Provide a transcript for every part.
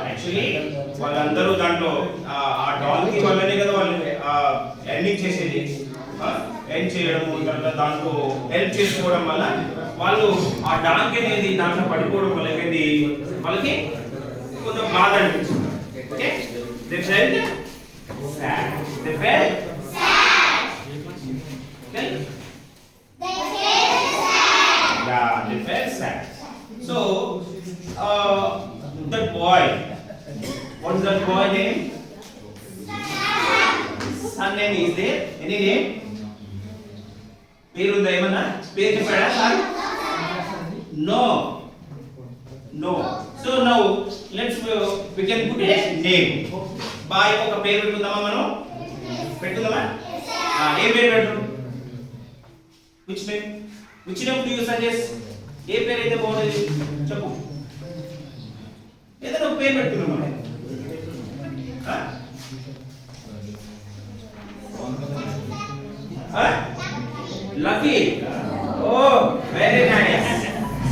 Actually వాళ్ళందరూ దాంట్లో ఆ డాల్కి వాళ్ళనే కదా వాళ్ళు ఎండింగ్ చేసేది, ఎండ్ చేయడము, దాంట్లో హెల్ప్ చేసుకోవడం వల్ల వాళ్ళు ఆ డాంక్ అనేది దాంట్లో పడిపోవడం వల్ల ఏమైంది వాళ్ళకి కొంచెం బాధ అనిపించింది. Okay, they felt sad, they felt sad, yeah, they felt sad. So that boy, what is that boy name? Son name is there? Any name? పేరు ఉందా? ఏమన్నా పేరు చెప్పాడా sir? No, no. So now let's we can put a name. Boy ఒక పేరు పెట్టుకుందామా మనం? పెట్టుకుందామా? ఏ పేరు పెట్టు? Which name? Which name do you suggest? ఏ పేరు అయితే బాగుంటుంది చెప్పు. ఏదైనా ఒక పేరు పెట్టుకుందాం మనం. లక్కీ. ఓ వెరీ నైస్.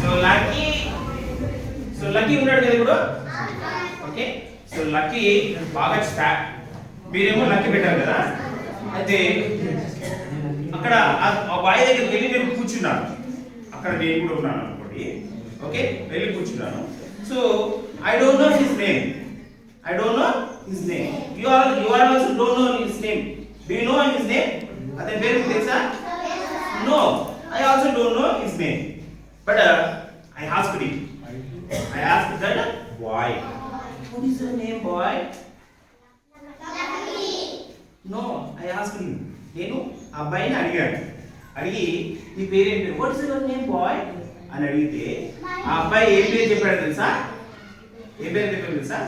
సో లక్కీ ఉన్నాడు కదా ఇప్పుడు. ఓకే, సో లక్కీ బాగా స్టార్ట్. మీరేమో లక్కీ పెట్టారు కదా, అయితే అక్కడ ఆ బాయ్ దగ్గరికి వెళ్ళి నేను కూర్చున్నాను. అక్కడ నేను కూడా ఉన్నాను అనుకోండి. ఓకే, వెళ్ళి కూర్చున్నాను. So I don't know his name. I don't know his name. You are also don't know his name. Do you know his name? Adhe peru telusa? No, I also don't know his name. But I asked him. I asked that boy, what is your name, boy? No, I asked him. నేను ఆ అబ్బాయిని అడిగి నీ పేరేంటి, what is your name boy అని అడిగితే ఆ అబ్బాయి ఏం పేరు చెప్పాడు తెలుసా? ఏం పేరు చెప్పాడు తెలుసా?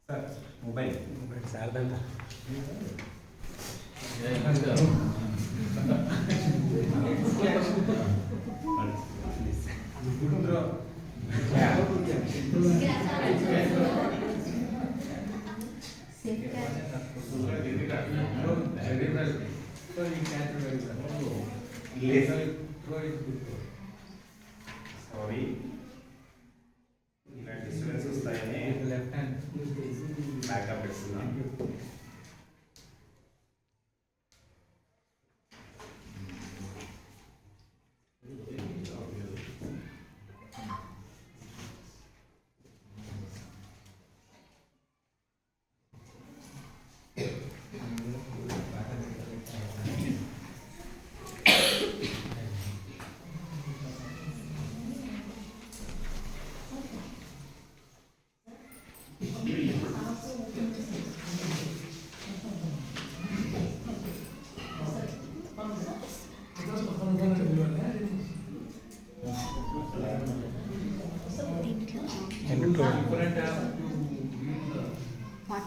సార్ మొబైల్ సార్ దంతా సారీ ఇలాంటి స్టూడెంట్స్ వస్తాయని లెఫ్ట్ హ్యాండ్ బ్యాకప్ పెట్టుకున్నాను. What?